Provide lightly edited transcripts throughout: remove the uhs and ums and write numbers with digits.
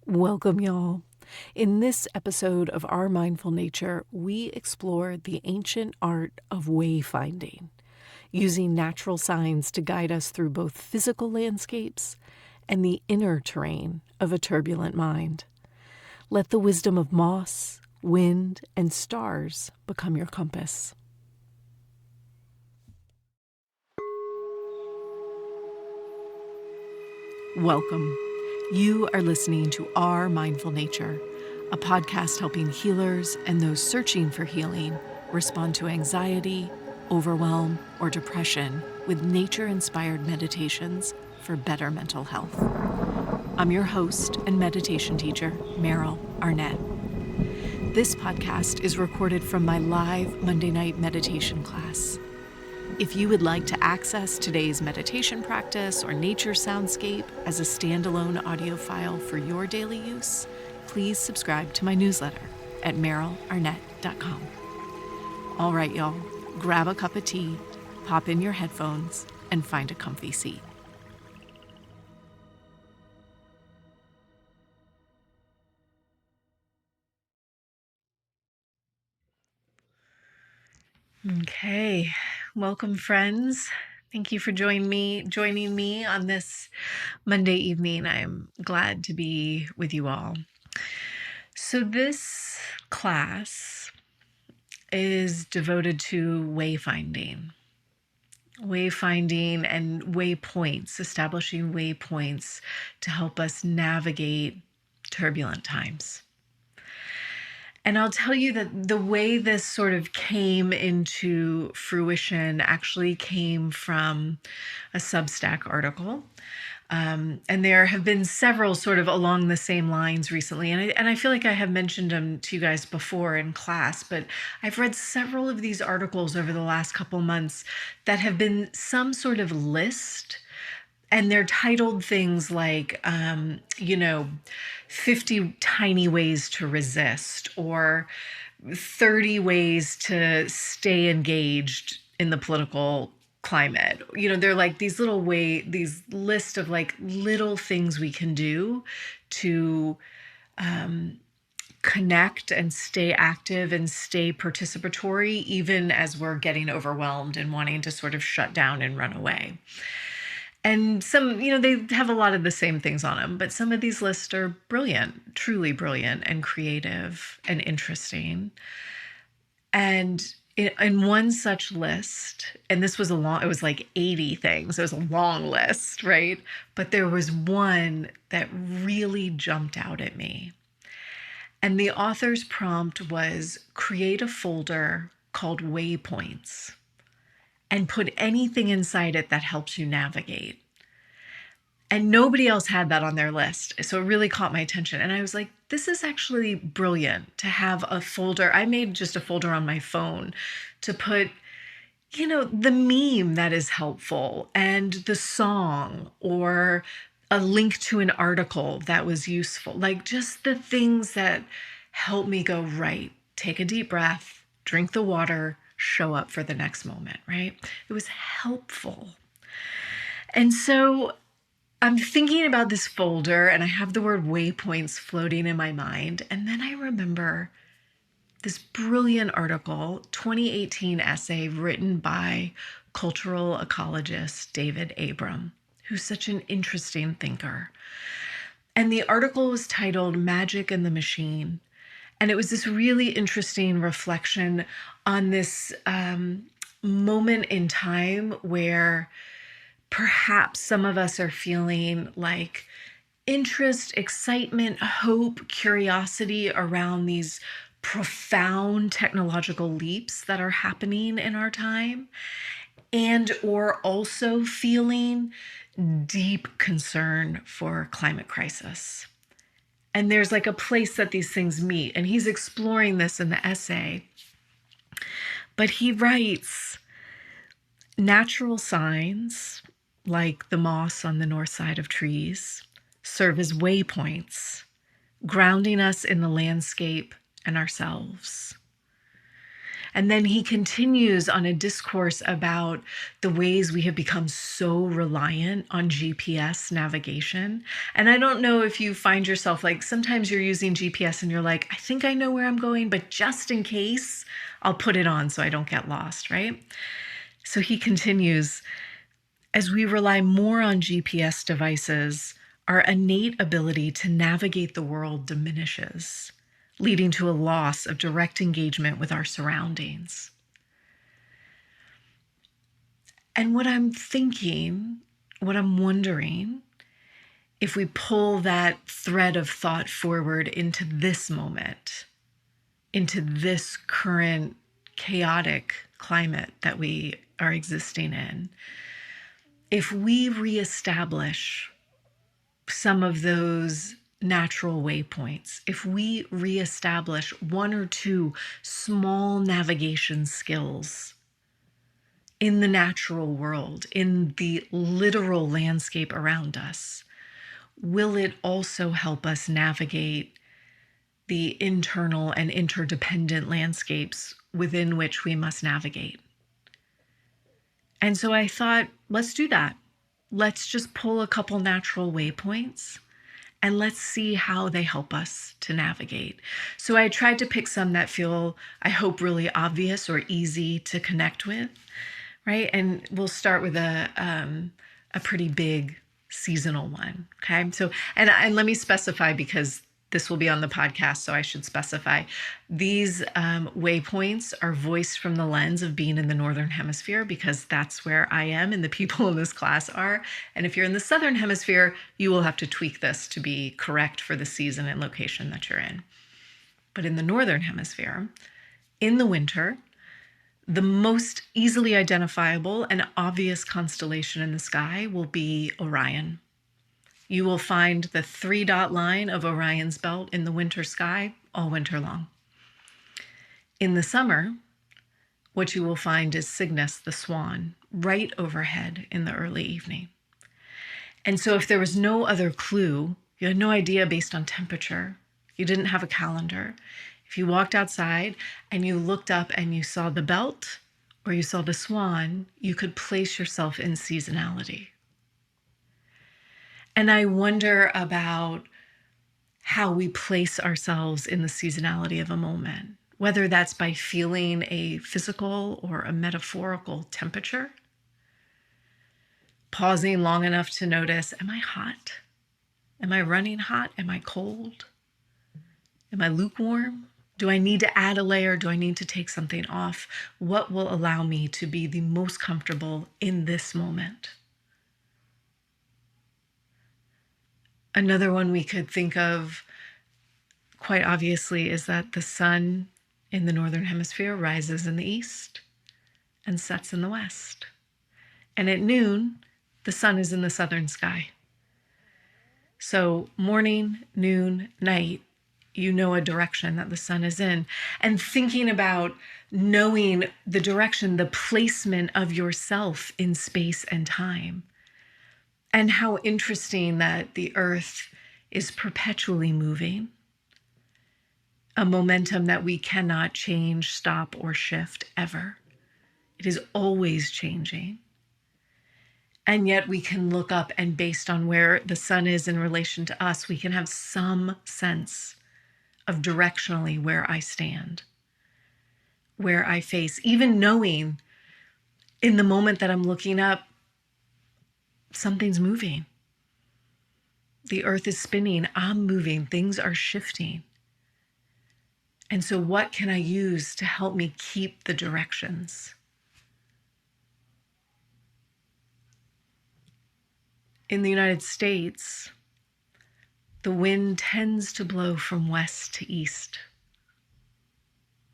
Welcome, y'all. In this episode of Our Mindful Nature, we explore the ancient art of wayfinding, using natural signs to guide us through both physical landscapes and the inner terrain of a turbulent mind. Let the wisdom of moss, wind, and stars become your compass. Welcome. You are listening to Our Mindful Nature, a podcast helping healers and those searching for healing respond to anxiety, overwhelm, or depression with nature-inspired meditations for better mental health. I'm your host and meditation teacher, Meryl Arnett. This podcast is recorded from my live Monday night meditation class. If you would like to access today's meditation practice or nature soundscape as a standalone audio file for your daily use, please subscribe to my newsletter at merylarnett.com. All right, y'all, grab a cup of tea, pop in your headphones, and find a comfy seat. Okay, welcome, friends. Thank you for joining me on this Monday evening. I'm glad to be with you all. So this class is devoted to wayfinding and waypoints, establishing waypoints to help us navigate turbulent times. And I'll tell you that the way this sort of came into fruition actually came from a Substack article. And there have been several sort of along the same lines recently. And I feel like I have mentioned them to you guys before in class, but I've read several of these articles over the last couple months that have been some sort of list. And they're titled things like, 50 tiny ways to resist, or 30 ways to stay engaged in the political climate. They're like these list of like little things we can do to connect and stay active and stay participatory, even as we're getting overwhelmed and wanting to sort of shut down and run away. And some, they have a lot of the same things on them, but some of these lists are brilliant, truly brilliant and creative and interesting. And in one such list, and this was it was like 80 things. It was a long list, right? But there was one that really jumped out at me. And the author's prompt was create a folder called waypoints and put anything inside it that helps you navigate. And nobody else had that on their list. So it really caught my attention. And I was like, this is actually brilliant to have a folder. I made just a folder on my phone to put, the meme that is helpful and the song or a link to an article that was useful. Like just the things that help me go, right, take a deep breath, drink the water, show up for the next moment, right? It was helpful. And so I'm thinking about this folder and I have the word waypoints floating in my mind. And then I remember this brilliant article, 2018 essay written by cultural ecologist David Abram, who's such an interesting thinker. And the article was titled Magic and the Machine. And it was this really interesting reflection on this moment in time where perhaps some of us are feeling like interest, excitement, hope, curiosity around these profound technological leaps that are happening in our time, and or also feeling deep concern for climate crisis. And there's like a place that these things meet. And he's exploring this in the essay. But he writes, natural signs, like the moss on the north side of trees, serve as waypoints, grounding us in the landscape and ourselves. And then he continues on a discourse about the ways we have become so reliant on GPS navigation. And I don't know if you find yourself like sometimes you're using GPS and you're like, I think I know where I'm going, but just in case, I'll put it on so I don't get lost, right? So he continues, as we rely more on GPS devices, our innate ability to navigate the world diminishes, leading to a loss of direct engagement with our surroundings. And what I'm thinking, what I'm wondering, if we pull that thread of thought forward into this moment, into this current chaotic climate that we are existing in, if we reestablish some of those natural waypoints, if we reestablish one or two small navigation skills in the natural world, in the literal landscape around us, will it also help us navigate the internal and interdependent landscapes within which we must navigate? And so I thought, let's do that. Let's just pull a couple natural waypoints and let's see how they help us to navigate. So I tried to pick some that feel, I hope, really obvious or easy to connect with, right? And we'll start with a pretty big seasonal one, okay? So, and let me specify, because this will be on the podcast, so I should specify. These waypoints are voiced from the lens of being in the Northern Hemisphere, because that's where I am and the people in this class are. And if you're in the Southern Hemisphere, you will have to tweak this to be correct for the season and location that you're in. But in the Northern Hemisphere, in the winter, the most easily identifiable and obvious constellation in the sky will be Orion. You will find the 3-dot line of Orion's belt in the winter sky all winter long. In the summer, what you will find is Cygnus, the swan, right overhead in the early evening. And so if there was no other clue, you had no idea based on temperature, you didn't have a calendar, if you walked outside and you looked up and you saw the belt or you saw the swan, you could place yourself in seasonality. And I wonder about how we place ourselves in the seasonality of a moment, whether that's by feeling a physical or a metaphorical temperature, pausing long enough to notice, am I hot? Am I running hot? Am I cold? Am I lukewarm? Do I need to add a layer? Do I need to take something off? What will allow me to be the most comfortable in this moment? Another one we could think of quite obviously is that the sun in the Northern Hemisphere rises in the east and sets in the west. And at noon, the sun is in the southern sky. So morning, noon, night, you know a direction that the sun is in. And thinking about knowing the direction, the placement of yourself in space and time. And how interesting that the earth is perpetually moving, a momentum that we cannot change, stop, or shift ever. It is always changing. And yet we can look up, and based on where the sun is in relation to us, we can have some sense of directionally where I stand, where I face, even knowing in the moment that I'm looking up, something's moving. The earth is spinning, I'm moving, things are shifting. And so what can I use to help me keep the directions? In the United States, the wind tends to blow from west to east.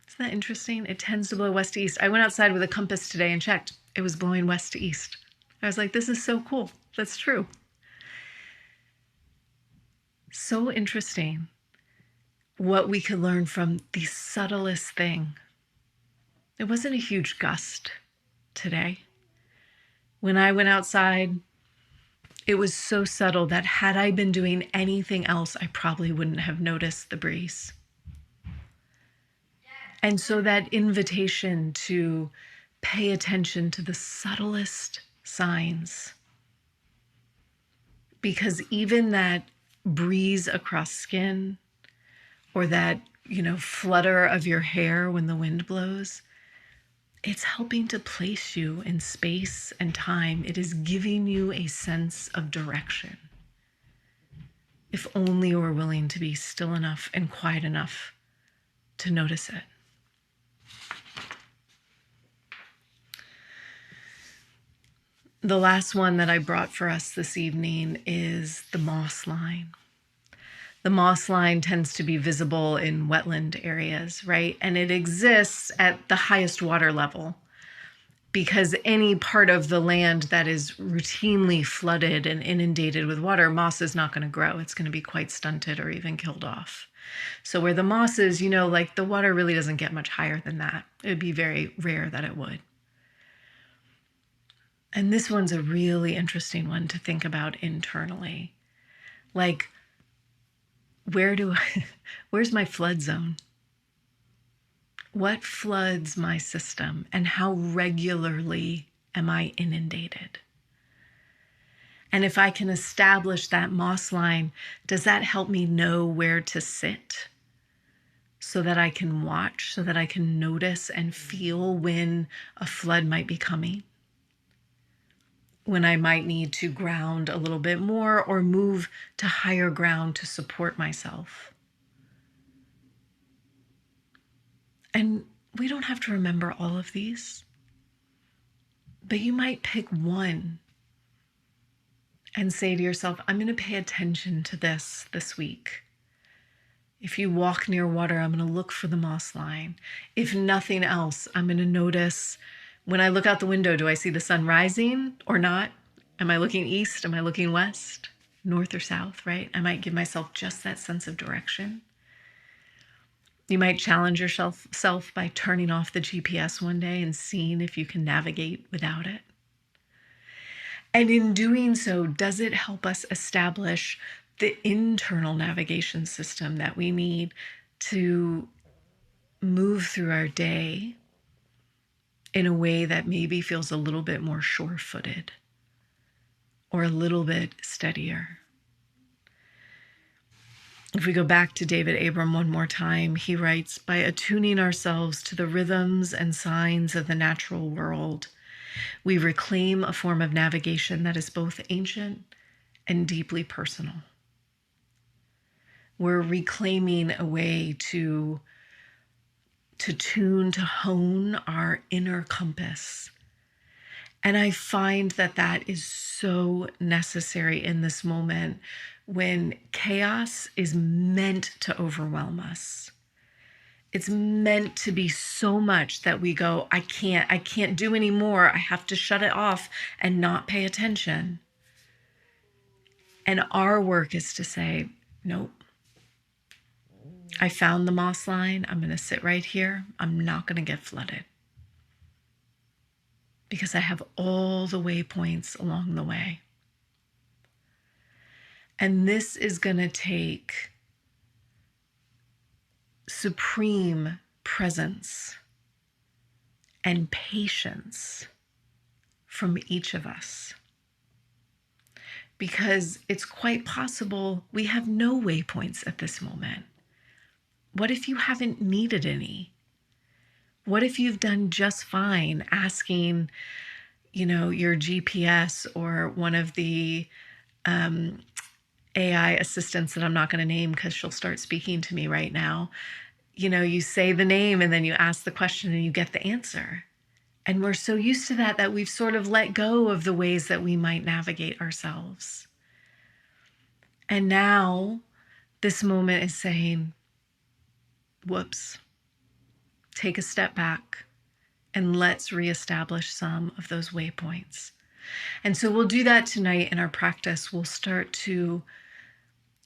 Isn't that interesting? It tends to blow west to east. I went outside with a compass today and checked. It was blowing west to east. I was like, this is so cool. That's true. So interesting what we could learn from the subtlest thing. It wasn't a huge gust today. When I went outside, it was so subtle that had I been doing anything else, I probably wouldn't have noticed the breeze. And so that invitation to pay attention to the subtlest signs, because even that breeze across skin or that, flutter of your hair when the wind blows, it's helping to place you in space and time. It is giving you a sense of direction. If only we're willing to be still enough and quiet enough to notice it. The last one that I brought for us this evening is the moss line. The moss line tends to be visible in wetland areas, right? And it exists at the highest water level, because any part of the land that is routinely flooded and inundated with water, moss is not going to grow. It's going to be quite stunted or even killed off. So where the moss is, like the water really doesn't get much higher than that. It would be very rare that it would. And this one's a really interesting one to think about internally. Like, where's my flood zone? What floods my system, and how regularly am I inundated? And if I can establish that moss line, does that help me know where to sit so that I can watch, so that I can notice and feel when a flood might be coming? When I might need to ground a little bit more or move to higher ground to support myself. And we don't have to remember all of these, but you might pick one and say to yourself, I'm going to pay attention to this week. If you walk near water, I'm going to look for the moss line. If nothing else, I'm going to notice when I look out the window, do I see the sun rising or not? Am I looking east? Am I looking west, north or south, right? I might give myself just that sense of direction. You might challenge yourself by turning off the GPS one day and seeing if you can navigate without it. And in doing so, does it help us establish the internal navigation system that we need to move through our day in a way that maybe feels a little bit more sure-footed or a little bit steadier? If we go back to David Abram one more time, he writes, by attuning ourselves to the rhythms and signs of the natural world, we reclaim a form of navigation that is both ancient and deeply personal. We're reclaiming a way to tune, to hone our inner compass. And I find that is so necessary in this moment when chaos is meant to overwhelm us. It's meant to be so much that we go, I can't do any more. I have to shut it off and not pay attention. And our work is to say, nope. I found the moss line. I'm going to sit right here. I'm not going to get flooded, because I have all the waypoints along the way. And this is going to take supreme presence and patience from each of us, because it's quite possible we have no waypoints at this moment. What if you haven't needed any? What if you've done just fine asking, your GPS or one of the AI assistants that I'm not going to name because she'll start speaking to me right now. You say the name and then you ask the question and you get the answer. And we're so used to that we've sort of let go of the ways that we might navigate ourselves. And now this moment is saying, whoops, take a step back and let's reestablish some of those waypoints. And so we'll do that tonight in our practice. We'll start to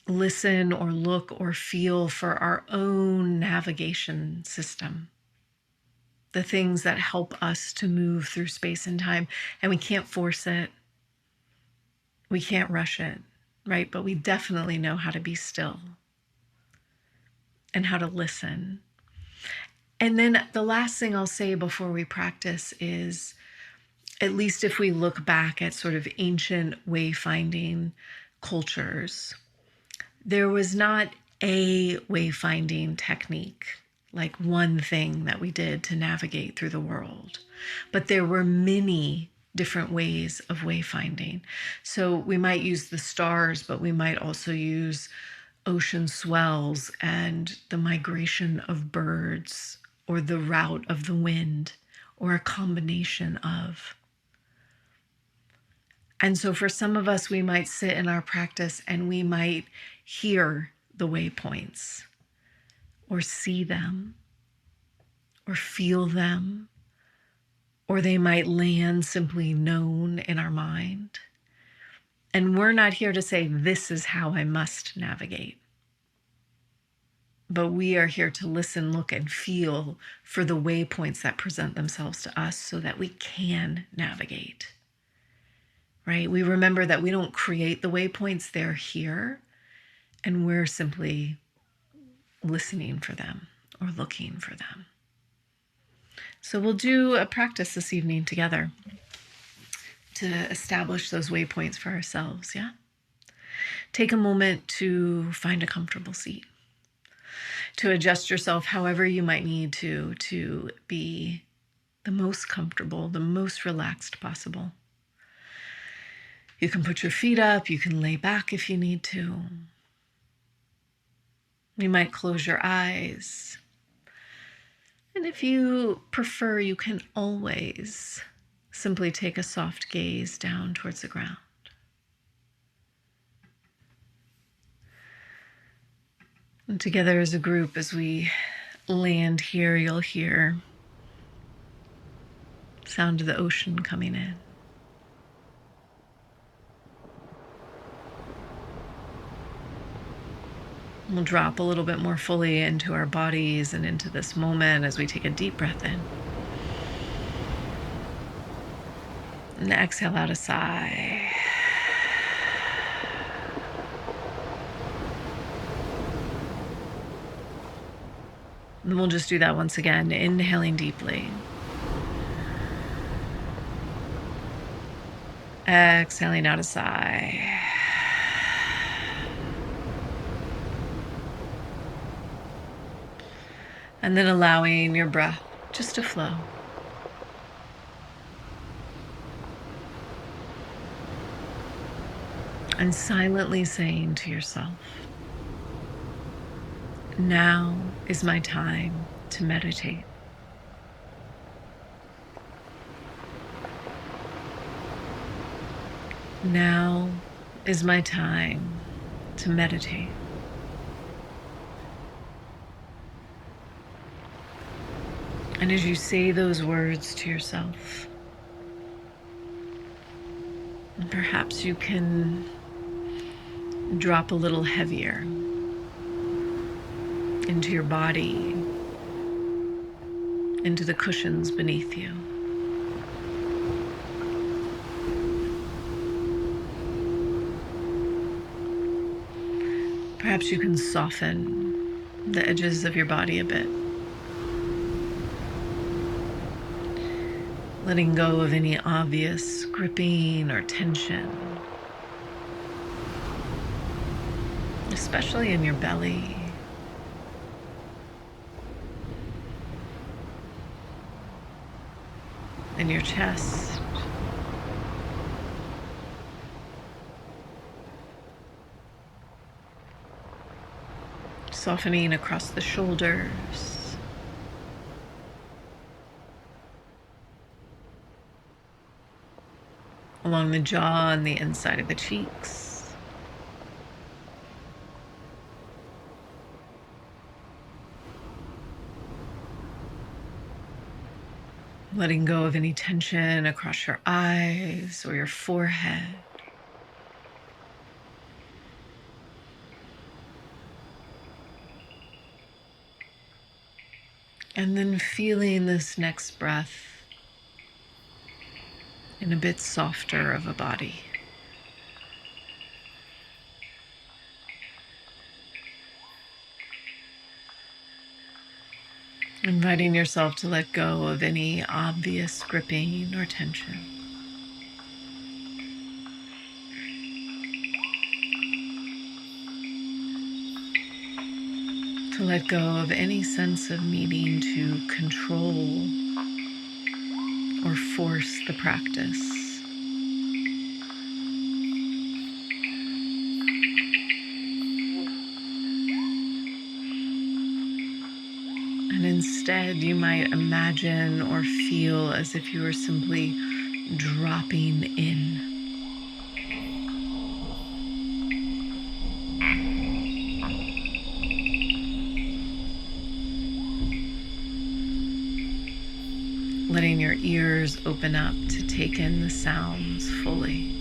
listen or look or feel for our own navigation system, the things that help us to move through space and time. And we can't force it. We can't rush it, right? But we definitely know how to be still and how to listen. And then the last thing I'll say before we practice is, at least if we look back at sort of ancient wayfinding cultures, there was not a wayfinding technique, like one thing that we did to navigate through the world, but there were many different ways of wayfinding. So we might use the stars, but we might also use ocean swells and the migration of birds, or the route of the wind, or a combination of. And so for some of us, we might sit in our practice and we might hear the waypoints, or see them, or feel them, or they might land simply known in our mind. And we're not here to say, this is how I must navigate. But we are here to listen, look, and feel for the waypoints that present themselves to us so that we can navigate. Right? We remember that we don't create the waypoints, they're here, and we're simply listening for them or looking for them. So we'll do a practice this evening together to establish those waypoints for ourselves, yeah? Take a moment to find a comfortable seat, to adjust yourself however you might need to be the most comfortable, the most relaxed possible. You can put your feet up, you can lay back if you need to. You might close your eyes. And if you prefer, you can always simply take a soft gaze down towards the ground. And together as a group, as we land here, you'll hear the sound of the ocean coming in. We'll drop a little bit more fully into our bodies and into this moment as we take a deep breath in. And exhale out a sigh. And then we'll just do that once again, inhaling deeply. Exhaling out a sigh. And then allowing your breath just to flow. And silently saying to yourself, now is my time to meditate. Now is my time to meditate. And as you say those words to yourself, perhaps you can drop a little heavier into your body, into the cushions beneath you. Perhaps you can soften the edges of your body a bit, letting go of any obvious gripping or tension, especially in your belly. In your chest. Softening across the shoulders. Along the jaw and the inside of the cheeks. Letting go of any tension across your eyes or your forehead. And then feeling this next breath in a bit softer of a body. Inviting yourself to let go of any obvious gripping or tension. To let go of any sense of needing to control or force the practice. And instead, you might imagine or feel as if you were simply dropping in. Letting your ears open up to take in the sounds fully.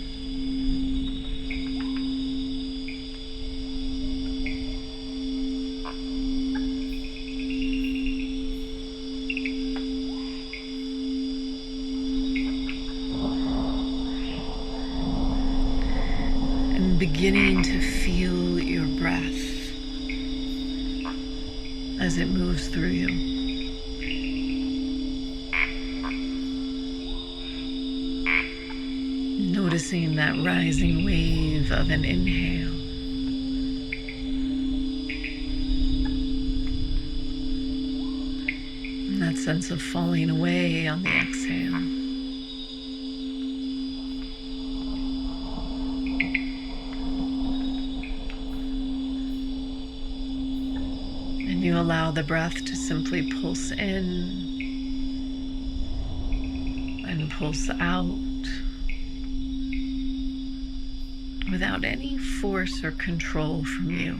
And beginning to feel your breath as it moves through you. Noticing that rising wave of an inhale. And that sense of falling away on the exhale. And you allow the breath to simply pulse in and pulse out, without any force or control from you.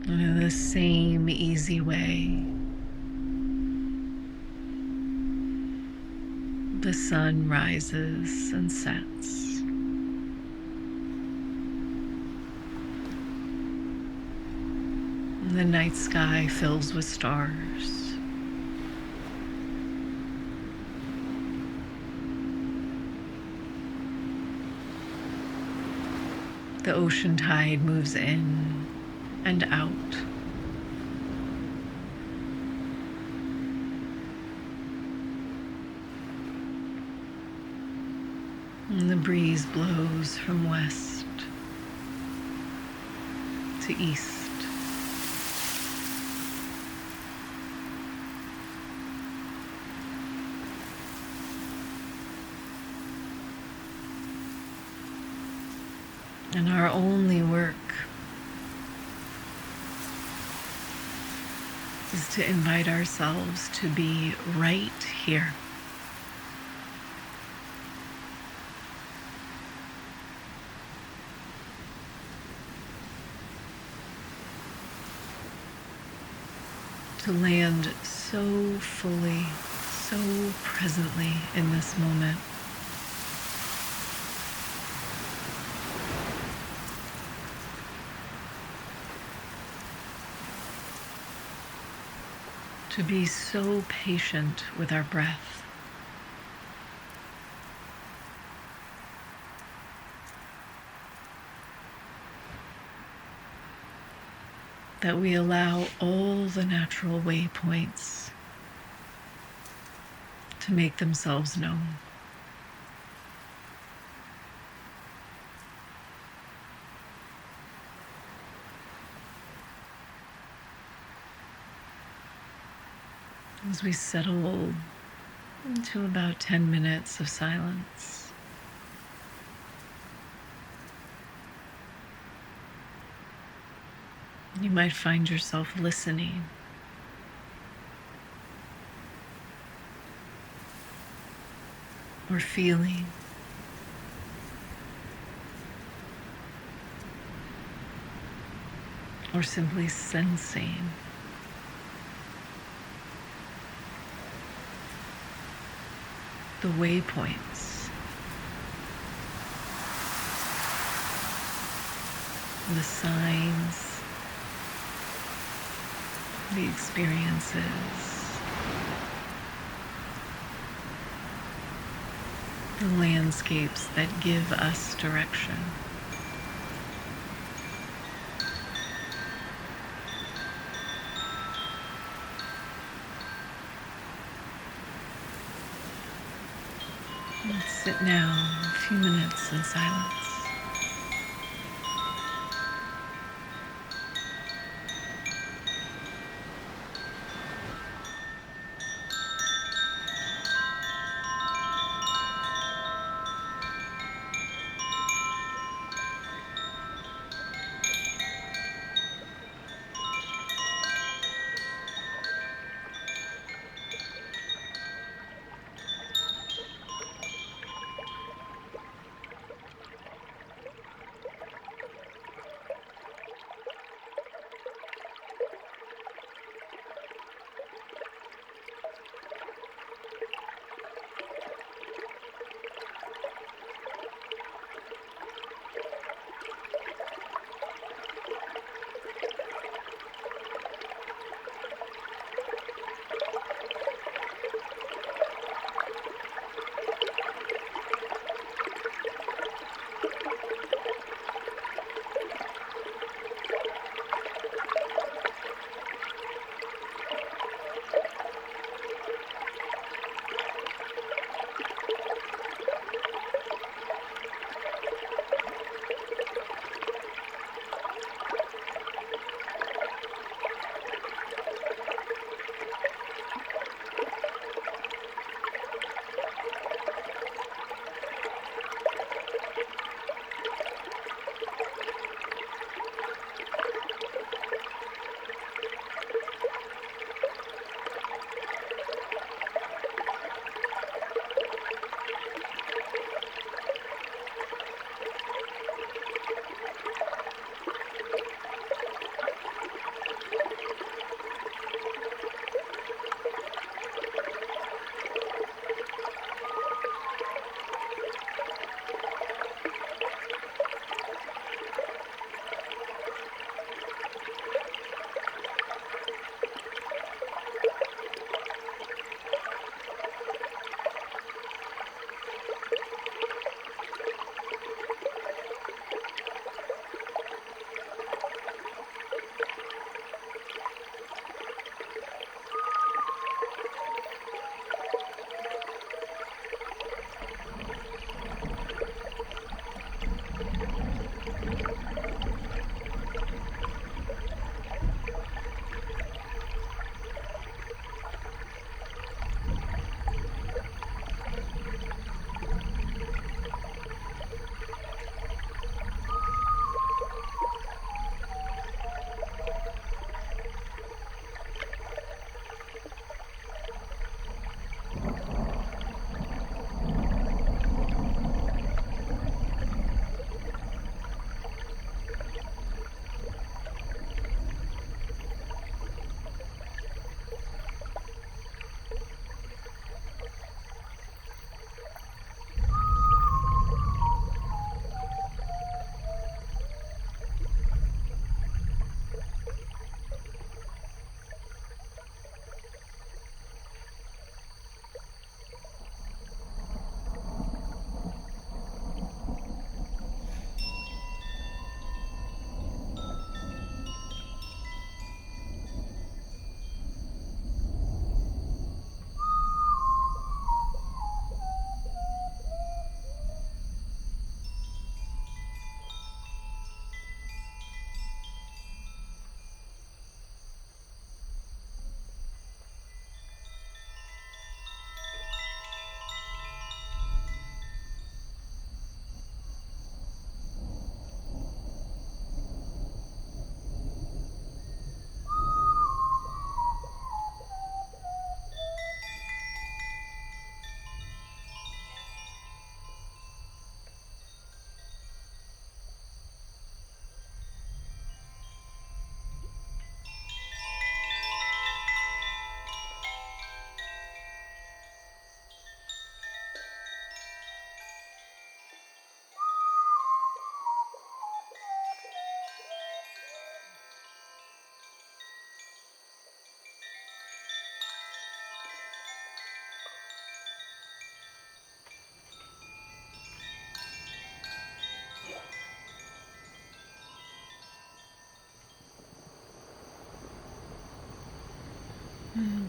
And in the same easy way, the sun rises and sets. The night sky fills with stars. The ocean tide moves in and out. And the breeze blows from west to east. And our only work is to invite ourselves to be right here. To land so fully, so presently in this moment. To be so patient with our breath. That we allow all the natural waypoints to make themselves known. As we settle into about 10 minutes of silence, you might find yourself listening. Or feeling. Or simply sensing. The waypoints, the signs, the experiences, the landscapes that give us direction. Let's sit now a few minutes in silence.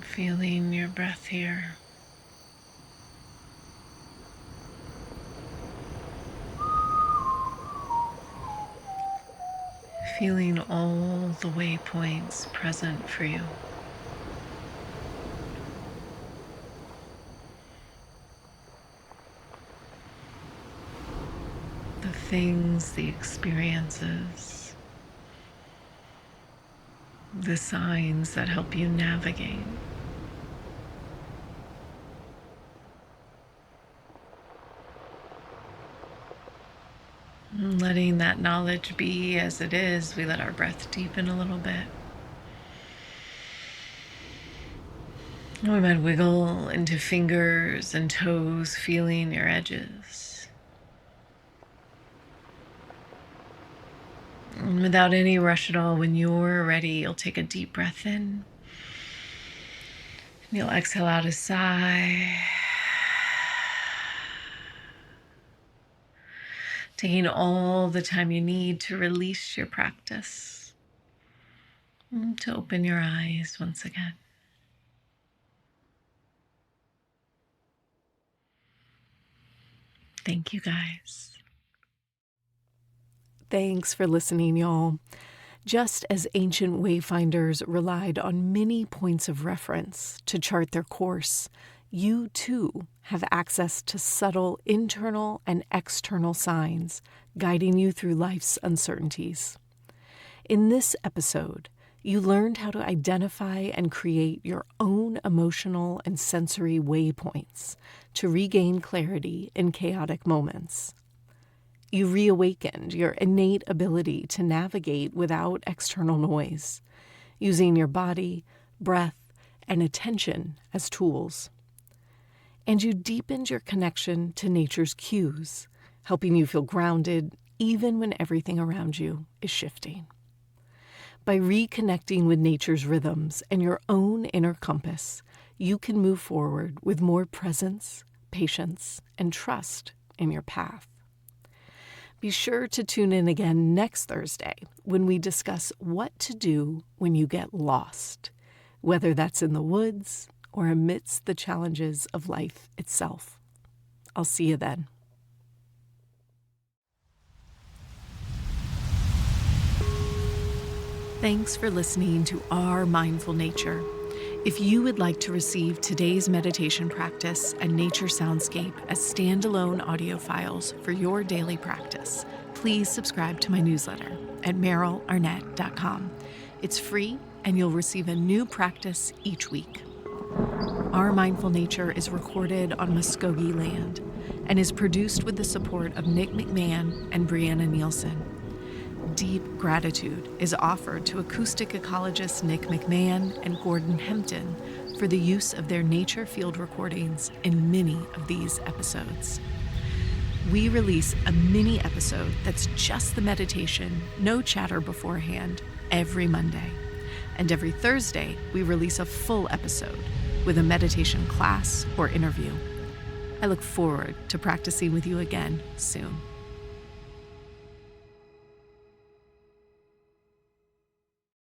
Feeling your breath here. Feeling all the waypoints present for you. The things, the experiences, the signs that help you navigate. And letting that knowledge be as it is, we let our breath deepen a little bit. And we might wiggle into fingers and toes, feeling your edges. And without any rush at all, when you're ready, you'll take a deep breath in. And you'll exhale out a sigh. Taking all the time you need to release your practice. And to open your eyes once again. Thank you, guys. Thanks for listening, y'all. Just as ancient wayfinders relied on many points of reference to chart their course, you too have access to subtle internal and external signs guiding you through life's uncertainties. In this episode, you learned how to identify and create your own emotional and sensory waypoints to regain clarity in chaotic moments. You reawakened your innate ability to navigate without external noise, using your body, breath, and attention as tools. And you deepened your connection to nature's cues, helping you feel grounded even when everything around you is shifting. By reconnecting with nature's rhythms and your own inner compass, you can move forward with more presence, patience, and trust in your path. Be sure to tune in again next Thursday when we discuss what to do when you get lost, whether that's in the woods or amidst the challenges of life itself. I'll see you then. Thanks for listening to Our Mindful Nature. If you would like to receive today's meditation practice and nature soundscape as standalone audio files for your daily practice, please subscribe to my newsletter at merylarnett.com. It's free, and you'll receive a new practice each week. Our Mindful Nature is recorded on Muskogee land and is produced with the support of Nick McMahan and Brianna Nielsen. Deep gratitude is offered to acoustic ecologists Nick McMahan and Gordon Hempton for the use of their nature field recordings in many of these episodes. We release a mini episode that's just the meditation, no chatter beforehand, every Monday. And every Thursday, we release a full episode with a meditation class or interview. I look forward to practicing with you again soon.